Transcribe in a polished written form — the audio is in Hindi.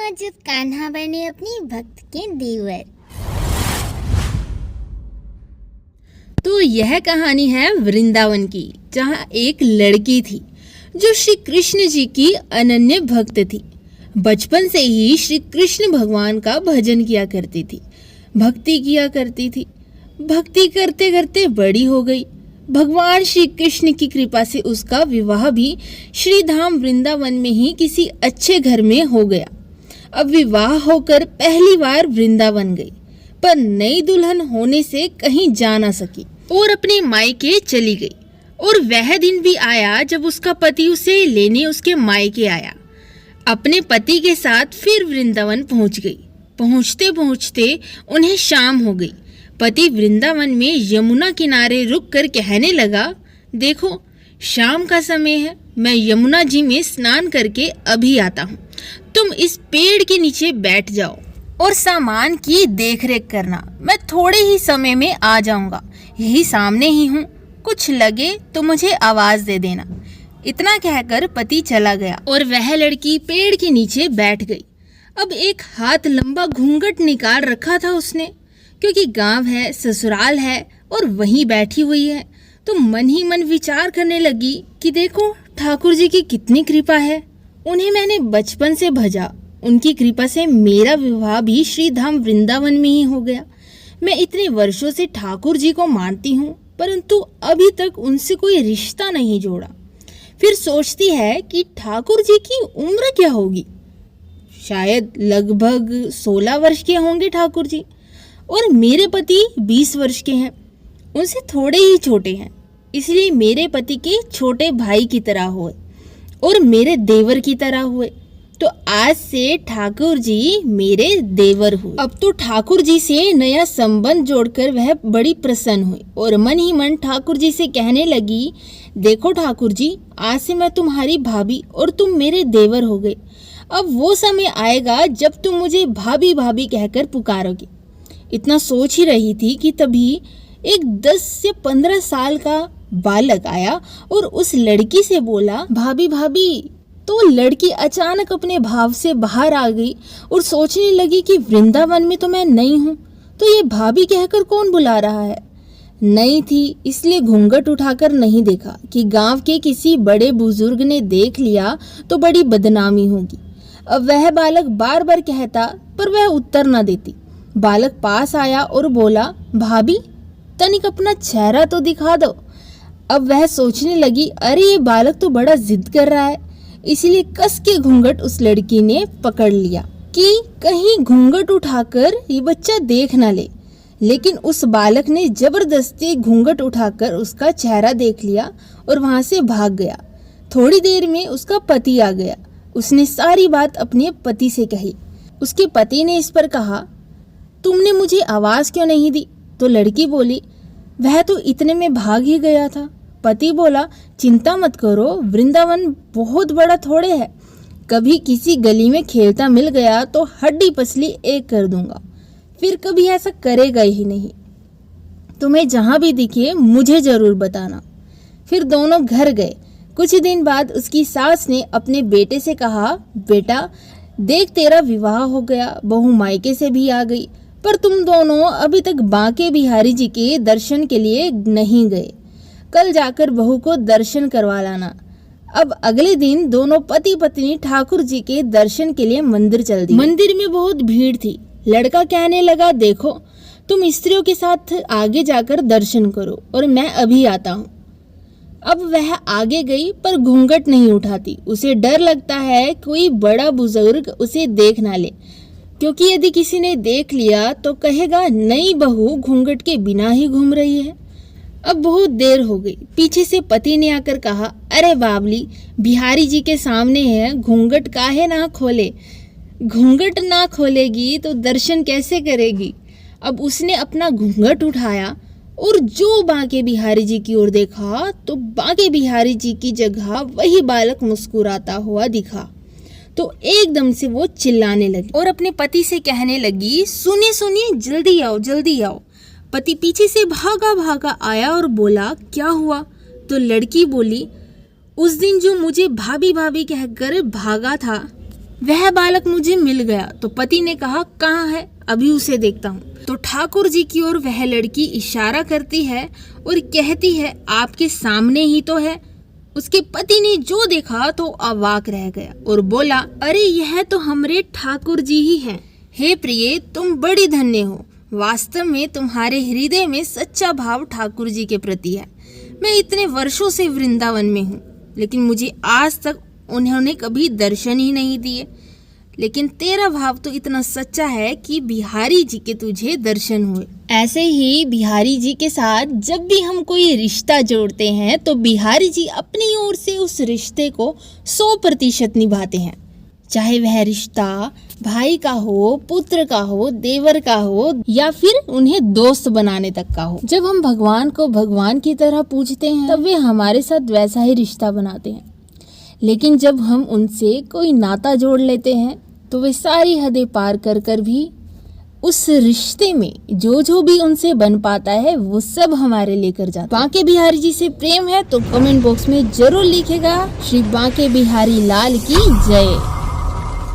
जब कान्हा बने अपनी भक्त के देवर। तो यह कहानी है वृंदावन की, जहाँ एक लड़की थी जो श्री कृष्ण जी की अनन्य भक्त थी। बचपन से ही श्री कृष्ण भगवान का भजन किया करती थी, भक्ति किया करती थी। भक्ति करते करते बड़ी हो गई। भगवान श्री कृष्ण की कृपा से उसका विवाह भी श्री धाम वृंदावन में ही किसी अच्छे घर में हो गया। अब विवाह होकर पहली बार वृंदावन गई, पर नई दुल्हन होने से कहीं जा ना सकी और अपने मायके चली गई। और वह दिन भी आया जब उसका पति उसे लेने उसके मायके आया। अपने पति के साथ फिर वृंदावन पहुंच गई। पहुंचते पहुंचते उन्हें शाम हो गई। पति वृंदावन में यमुना किनारे रुक कर कहने लगा, देखो शाम का समय है, मैं यमुना जी में स्नान करके अभी आता हूँ। तुम इस पेड़ के नीचे बैठ जाओ और सामान की देखरेख करना, मैं थोड़े ही समय में आ जाऊंगा। यही सामने ही हूँ, कुछ लगे तो मुझे आवाज दे देना। इतना कहकर पति चला गया और वह लड़की पेड़ के नीचे बैठ गई। अब एक हाथ लंबा घूंघट निकाल रखा था उसने, क्योंकि गांव है, ससुराल है और वहीं बैठी हुई है। तो मन ही मन विचार करने लगी कि देखो ठाकुर जी की कितनी कृपा है, उन्हें मैंने बचपन से भजा, उनकी कृपा से मेरा विवाह भी श्री धाम वृंदावन में ही हो गया। मैं इतने वर्षों से ठाकुर जी को मानती हूँ, परंतु अभी तक उनसे कोई रिश्ता नहीं जोड़ा। फिर सोचती है कि ठाकुर जी की उम्र क्या होगी, शायद लगभग 16 वर्ष के होंगे ठाकुर जी, और मेरे पति 20 वर्ष के हैं, उनसे थोड़े ही छोटे हैं। इसलिए मेरे पति के छोटे भाई की तरह हुए और मेरे देवर की तरह हुए। तो आज से ठाकुर जी मेरे देवर हुए। अब तो ठाकुर जी से नया संबंध जोड़कर वह बड़ी प्रसन्न हुई और मन ही मन ठाकुर जी से कहने लगी, देखो ठाकुर जी, आज से मैं तुम्हारी भाभी और तुम मेरे देवर हो गए। अब वो समय आएगा जब तुम मुझे भाभी भाभी कहकर पुकारोगे। इतना सोच ही रही थी कि तभी एक 10 से 15 साल का बालक आया और उस लड़की से बोला, भाभी भाभी। तो लड़की अचानक अपने भाव से बाहर आ गई और सोचने लगी कि वृंदावन में तो मैं नई हूँ, तो ये भाभी कहकर कौन बुला रहा है। नई थी इसलिए घूंघट उठाकर नहीं देखा कि गांव के किसी बड़े बुजुर्ग ने देख लिया तो बड़ी बदनामी होगी। अब वह बालक बार बार कहता, पर वह उत्तर न देती। बालक पास आया और बोला, भाभी तनिक अपना चेहरा तो दिखा दो। अब वह सोचने लगी, अरे ये बालक तो बड़ा जिद कर रहा है, इसलिए कस के घूंघट उस लड़की ने पकड़ लिया कि कहीं घूंघट उठाकर ये बच्चा देख न ले। लेकिन उस बालक ने जबरदस्ती घूंघट उठाकर उसका चेहरा देख लिया और वहां से भाग गया। थोड़ी देर में उसका पति आ गया। उसने सारी बात अपने पति से कही। उसके पति ने इस पर कहा, तुमने मुझे आवाज क्यों नहीं दी? तो लड़की बोली, वह तो इतने में भाग ही गया था। पति बोला, चिंता मत करो, वृंदावन बहुत बड़ा थोड़े है, कभी किसी गली में खेलता मिल गया तो हड्डी पसली एक कर दूंगा, फिर कभी ऐसा करेगा ही नहीं। तुम्हें जहां भी दिखे मुझे जरूर बताना। फिर दोनों घर गए। कुछ दिन बाद उसकी सास ने अपने बेटे से कहा, बेटा देख तेरा विवाह हो गया, बहू मायके से भी आ गई, पर तुम दोनों अभी तक बांके बिहारी जी के दर्शन के लिए नहीं गए। कल जाकर बहू को दर्शन करवा लाना। अब अगले दिन दोनों पति पत्नी ठाकुर जी के दर्शन के लिए मंदिर चल दिए। मंदिर में बहुत भीड़ थी। लड़का कहने लगा, देखो तुम स्त्रियों के साथ आगे जाकर दर्शन करो और मैं अभी आता हूँ। अब वह आगे गई पर घूंघट नहीं उठाती। उसे डर लगता है कोई बड़ा बुजुर्ग उसे देख ना ले, क्योंकि यदि किसी ने देख लिया तो कहेगा नई बहू घूंघट के बिना ही घूम रही है। अब बहुत देर हो गई। पीछे से पति ने आकर कहा, अरे बावली, बिहारी जी के सामने है, घूंघट काहे ना खोले, घूंघट ना खोलेगी तो दर्शन कैसे करेगी। अब उसने अपना घूंघट उठाया और जो बांके बिहारी जी की ओर देखा तो बांके बिहारी जी की जगह वही बालक मुस्कुराता हुआ दिखा। तो एकदम से वो चिल्लाने लगी और अपने पति से कहने लगी, सुनिए सुनिए, जल्दी आओ जल्दी आओ। पति पीछे से भागा भागा आया और बोला, क्या हुआ? तो लड़की बोली, उस दिन जो मुझे भाभी भाभी कहकर भागा था, वह बालक मुझे मिल गया तो पति ने कहा, कहाँ है, अभी उसे देखता हूँ। तो ठाकुर जी की ओर वह लड़की इशारा करती है और कहती है, आपके सामने ही तो है। उसके पति ने जो देखा तो अवाक रह गया और बोला, अरे यह तो हमरे ठाकुर जी ही हैं। हे प्रिय, तुम बड़ी धन्य हो। वास्तव में तुम्हारे हृदय में सच्चा भाव ठाकुर जी के प्रति है। मैं इतने वर्षों से वृंदावन में हूँ, लेकिन मुझे आज तक उन्होंने कभी दर्शन ही नहीं दिए। लेकिन तेरा भाव तो इतना सच्चा है कि बिहारी जी के तुझे दर्शन हुए। ऐसे ही बिहारी जी के साथ जब भी हम कोई रिश्ता जोड़ते हैं तो बिहारी जी अपनी ओर से उस रिश्ते को 100% निभाते हैं। चाहे वह रिश्ता भाई का हो, पुत्र का हो, देवर का हो या फिर उन्हें दोस्त बनाने तक का हो। जब हम भगवान को भगवान की तरह पूजते हैं तब वे हमारे साथ वैसा ही रिश्ता बनाते हैं। लेकिन जब हम उनसे कोई नाता जोड़ लेते हैं तो वे सारी हदें पार कर कर भी उस रिश्ते में जो भी उनसे बन पाता है वो सब हमारे लेकर जाता है। बांके बिहारी जी से प्रेम है तो कमेंट बॉक्स में जरूर लिखेगा। श्री बांके बिहारी लाल की जय।